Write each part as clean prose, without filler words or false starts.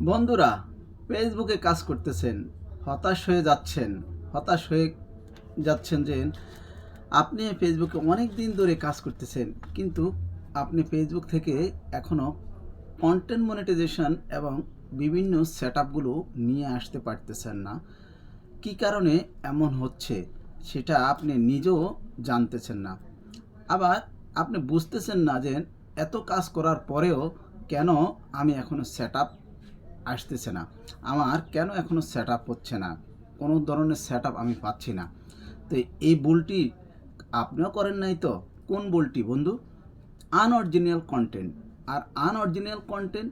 বন্ধুরা, ফেসবুকে কাজ করতেছেন, হতাশ হয়ে যাচ্ছেন যে আপনি ফেসবুকে অনেক দিন ধরে কাজ করতেছেন, কিন্তু আপনি ফেসবুক থেকে এখনও কন্টেন্ট মনিটাইজেশন এবং বিভিন্ন সেটআপগুলো নিয়ে আসতে পারতেছেন না। কী কারণে এমন হচ্ছে সেটা আপনি নিজেও জানতেছেন না। আবার আপনি বুঝতেছেন না যে এত কাজ করার পরেও কেন আমি এখনও সেটআপ আসতেছে না, আমার কেন এখনও সেটআপ হচ্ছে না, কোনো ধরনের সেটআপ আমি পাচ্ছি না। তো এই ভুলটি আপনিও করেন নাই তো? কোন ভুলটি বন্ধু? Unoriginal content. আর আনঅরিজিনাল কন্টেন্ট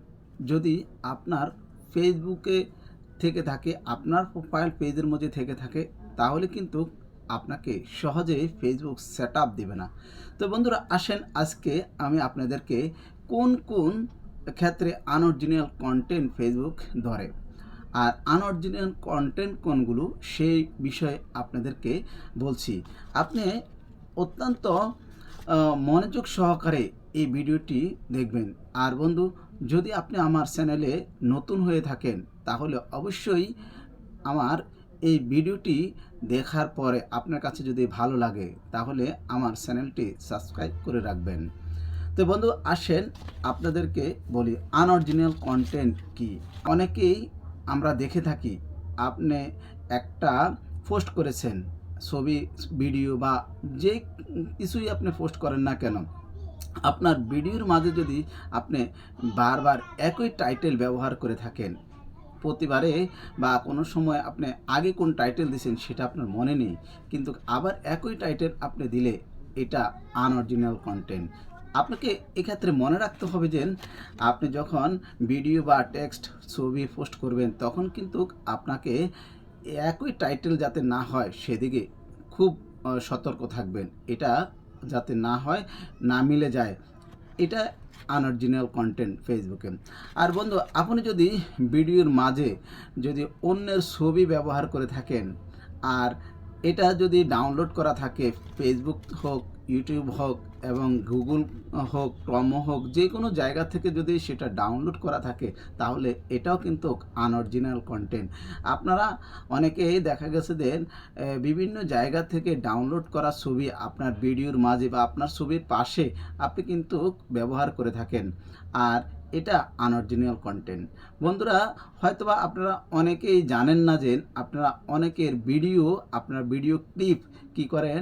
যদি আপনার ফেসবুকে থেকে থাকে, আপনার প্রোফাইল পেজের মধ্যে থেকে থাকে, তাহলে কিন্তু আপনাকে সহজে ফেসবুক সেটআপ দিবে না। তো বন্ধুরা, আসেন আজকে আমি আপনাদেরকে কোন কোন ক্ষেত্রে আনঅরিজিনাল কন্টেন্ট ফেসবুক ধরে আর আনঅরিজিনাল কন্টেন্ট কোনগুলো সেই বিষয়ে আপনাদেরকে বলছি। আপনি অত্যন্ত মনোযোগ সহকারে এই ভিডিওটি দেখবেন। আর বন্ধু, যদি আপনি আমার চ্যানেলে নতুন হয়ে থাকেন, তাহলে অবশ্যই আমার এই ভিডিওটি দেখার পরে আপনার কাছে যদি ভালো লাগে, তাহলে আমার চ্যানেলটি সাবস্ক্রাইব করে রাখবেন। তো বন্ধু, আসেন আপনাদেরকে বলি আনঅরিজিনাল কন্টেন্ট কি। অনেকেই আমরা দেখে থাকি, আপনি একটা পোস্ট করেছেন, ছবি, ভিডিও বা যে কিছুই আপনি পোস্ট করেন না কেন, আপনার ভিডিওর মাঝে যদি আপনি বারবার একই টাইটেল ব্যবহার করে থাকেন, প্রতিবারে বা কোনো সময় আপনি আগে কোন টাইটেল দিয়েছেন সেটা আপনার মনে নেই, কিন্তু আবার একই টাইটেল আপনি দিলে এটা আনঅরিজিনাল কন্টেন্ট। আপনাকে এক্ষেত্রে মনে রাখতে হবে যে আপনি যখন ভিডিও বা টেক্সট, ছবি পোস্ট করবেন, তখন কিন্তু আপনাকে একই টাইটেল যাতে না হয় সেদিকে খুব সতর্ক থাকবেন। এটা যাতে না হয়, না মিলে যায়, এটা আনঅরিজিনাল কন্টেন্ট ফেসবুকে। আর বন্ধু, আপনি যদি ভিডিওর মাঝে যদি অন্যের ছবি ব্যবহার করে থাকেন, আর এটা যদি ডাউনলোড করা থাকে, ফেসবুক হোক, ইউটিউব হোক এবং গুগল হোক, ক্রম হোক, যে কোনো জায়গা থেকে যদি সেটা ডাউনলোড করা থাকে, তাহলে এটাও কিন্তু আনঅরিজিনাল কন্টেন্ট। আপনারা অনেকেই দেখা গেছে যে বিভিন্ন জায়গা থেকে ডাউনলোড করা ছবি আপনার ভিডিওর মাঝে বা আপনার ছবির পাশে আপনি কিন্তু ব্যবহার করে থাকেন, আর এটা আনঅরিজিনাল কন্টেন্ট। বন্ধুরা, হয়তোবা আপনারা অনেকেই জানেন না যে আপনারা অনেকের ভিডিও, আপনার ভিডিও ক্লিপ কি করেন,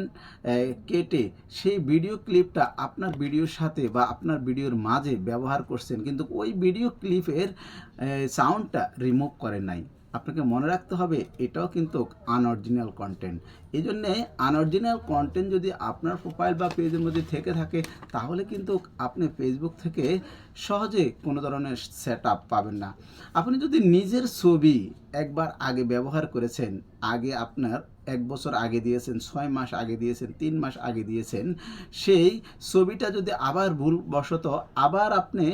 কেটে সেই ভিডিও ক্লিপটা আপনার ভিডিওর সাথে বা আপনার ভিডিওর মাঝে ব্যবহার করছেন, কিন্তু ওই ভিডিও ক্লিপের সাউন্ডটা রিমুভ করেন নাই। আপনাকে মনে রাখতে হবে এটাও কিন্তু আনঅরিজিনাল কন্টেন্ট। এই জন্যে আনঅরিজিনাল কন্টেন্ট যদি আপনার প্রোফাইল বা পেজের মধ্যে থেকে থাকে, তাহলে কিন্তু আপনি ফেসবুক থেকে সহজে কোনো ধরনের সেটআপ পাবেন না। আপনি যদি নিজের ছবি একবার আগে ব্যবহার করেছেন, আগে আপনার 1 বছর আগে দিয়েছেন, 6 মাস আগে দিয়েছেন, 3 মাস আগে দিয়েছেন, সেই ছবিটা যদি আবার ভুলবশত আবার আপনি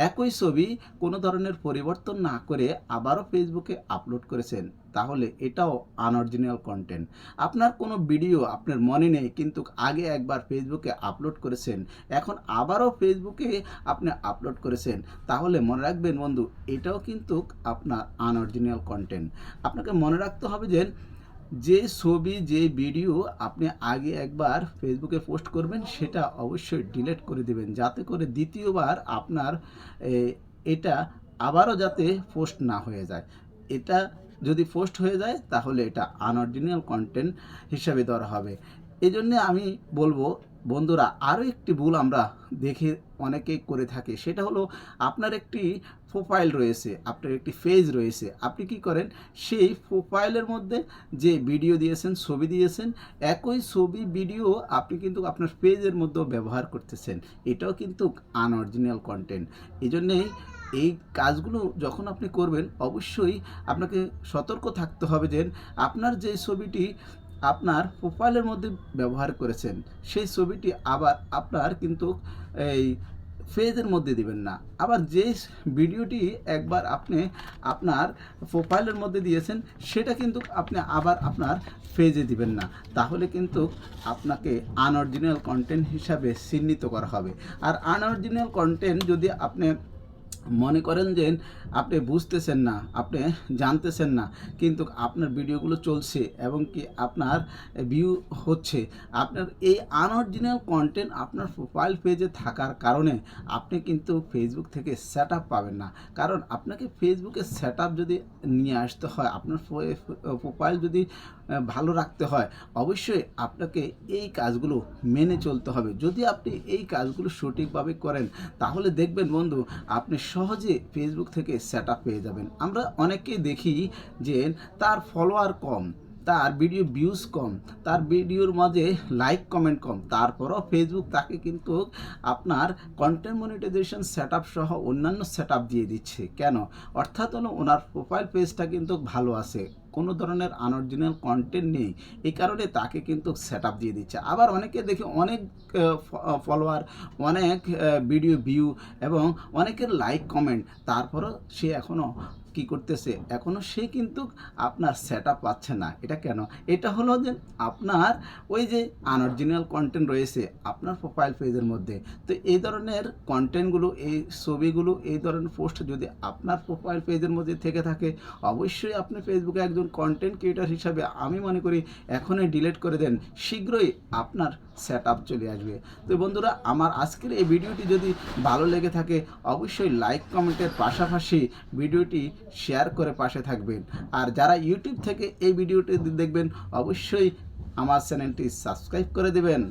একই ছবি কোনো ধরনের পরিবর্তন না করে আবারও ফেসবুকে আপলোড করেছেন, তাহলে এটাও আনঅরিজিনাল কন্টেন্ট। আপনার কোনো ভিডিও আপনার মনে নেই, কিন্তু আগে একবার ফেসবুকে আপলোড করেছেন, এখন আবারও ফেসবুকে আপনি আপলোড করেছেন, তাহলে মনে রাখবেন বন্ধু, এটাও কিন্তু আপনার আনঅরিজিনাল কন্টেন্ট। আপনাকে মনে রাখতে হবে যে যে ছবি, যে ভিডিও আপনি আগে একবার ফেসবুকে পোস্ট করবেন, সেটা অবশ্যই ডিলিট করে দেবেন, যাতে করে দ্বিতীয়বার আপনার এটা আবারও যাতে পোস্ট না হয়ে যায়। এটা যদি পোস্ট হয়ে যায়, তাহলে এটা আনঅরিজিনাল কন্টেন্ট হিসাবে ধরা হবে। এই জন্যে আমি বলবো বন্ধুরা, আরও একটি ভুল আমরা দেখে অনেকেই করে থাকি, সেটা হলো আপনার একটি প্রোফাইল রয়েছে, আপনার একটি পেজ রয়েছে, আপনি কি করেন, সেই প্রোফাইলের মধ্যে যে ভিডিও দিয়েছেন, ছবি দিয়েছেন, একই ছবি, ভিডিও আপনি কিন্তু আপনার পেজের মধ্যেও ব্যবহার করতেছেন, এটাও কিন্তু আনঅরিজিনাল কন্টেন্ট। এই জন্যেই এই কাজগুলো যখন আপনি করবেন, অবশ্যই আপনাকে সতর্ক থাকতে হবে যে আপনার যে ছবিটি আপনার প্রোফাইলের মধ্যে ব্যবহার করেছেন, সেই ছবিটি আবার আপনার কিন্তু এই পেজের মধ্যে দিবেন না। আবার যে ভিডিওটি একবার আপনি আপনার প্রোফাইলের মধ্যে দিয়েছেন, সেটা কিন্তু আপনি আবার আপনার পেজে দিবেন না, তাহলে কিন্তু আপনাকে আনঅরিজিনাল কন্টেন্ট হিসাবে চিহ্নিত করা হবে। আর আনঅরিজিনাল কন্টেন্ট যদি আপনি মনে করেন যে আপনি বুঝতেছেন না, আপনি জানতেছেন না, কিন্তু আপনার ভিডিওগুলো চলছে এবং কি আপনার ভিউ হচ্ছে। আপনার এই আনঅরিজিনাল কন্টেন্ট আপনার প্রোফাইল পেজে থাকার কারণে আপনি কিন্তু ফেসবুক থেকে সেটআপ পাবেন না। কারণ আপনাকে ফেসবুকে সেটআপ যদি নিয়ে আসতে হয়, আপনার প্রোফাইল যদি ভালো রাখতে হয়, অবশ্যই আপনাকে এই কাজগুলো মেনে চলতে হবে। যদি আপনি এই কাজগুলো সঠিকভাবে করেন, তাহলে দেখবেন বন্ধু, আপনি সহজে ফেসবুক থেকে সেটআপ পেয়ে যাবেন। আমরা অনেকেই দেখি যে তার ফলোয়ার কম, তার ভিডিও ভিউজ কম, তার ভিডিওর মাঝে লাইক কমেন্ট কম, তারপরও ফেসবুক তাকে কিন্তু আপনার কন্টেন্ট মনিটাইজেশন সেটআপ সহ অন্যান্য সেটআপ দিয়ে দিচ্ছে। কেন? অর্থাৎ হলো ওনার প্রোফাইল পেজটা কিন্তু ভালো আছে, কোনো ধরনের আনঅরিজিনাল কন্টেন্ট নেই, এই কারণে তাকে কিন্তু সেটআপ দিয়ে দিচ্ছে। আবার অনেকে দেখি অনেক ফলোয়ার, অনেক ভিডিও ভিউ এবং অনেকের লাইক কমেন্ট, তারপরও সে এখনও কি করতেছে, এখনও সে কিন্তু আপনার সেটআপ পাচ্ছে না। এটা কেন? এটা হলো যে আপনার ওই যে আনঅরিজিনাল কন্টেন্ট রয়েছে আপনার প্রোফাইল পেজের মধ্যে। তো এই ধরনের কন্টেন্টগুলো, এই ছবিগুলো, এই ধরনের পোস্ট যদি আপনার প্রোফাইল পেজের মধ্যে থেকে থাকে, অবশ্যই আপনি ফেসবুকে একজন কন্টেন্ট ক্রিয়েটর হিসাবে আমি মনে করি এখনই ডিলিট করে দেন, শীঘ্রই আপনার সেটআপ চলে আসবে। তো বন্ধুরা, আমার আজকের এই ভিডিওটি যদি ভালো লেগে থাকে, অবশ্যই লাইক কমেন্টের পাশাপাশি ভিডিওটি শেয়ার করে পাশে থাকবেন। আর যারা ইউটিউব থেকে এই ভিডিওটি দেখবেন, অবশ্যই আমার চ্যানেলটি সাবস্ক্রাইব করে দেবেন।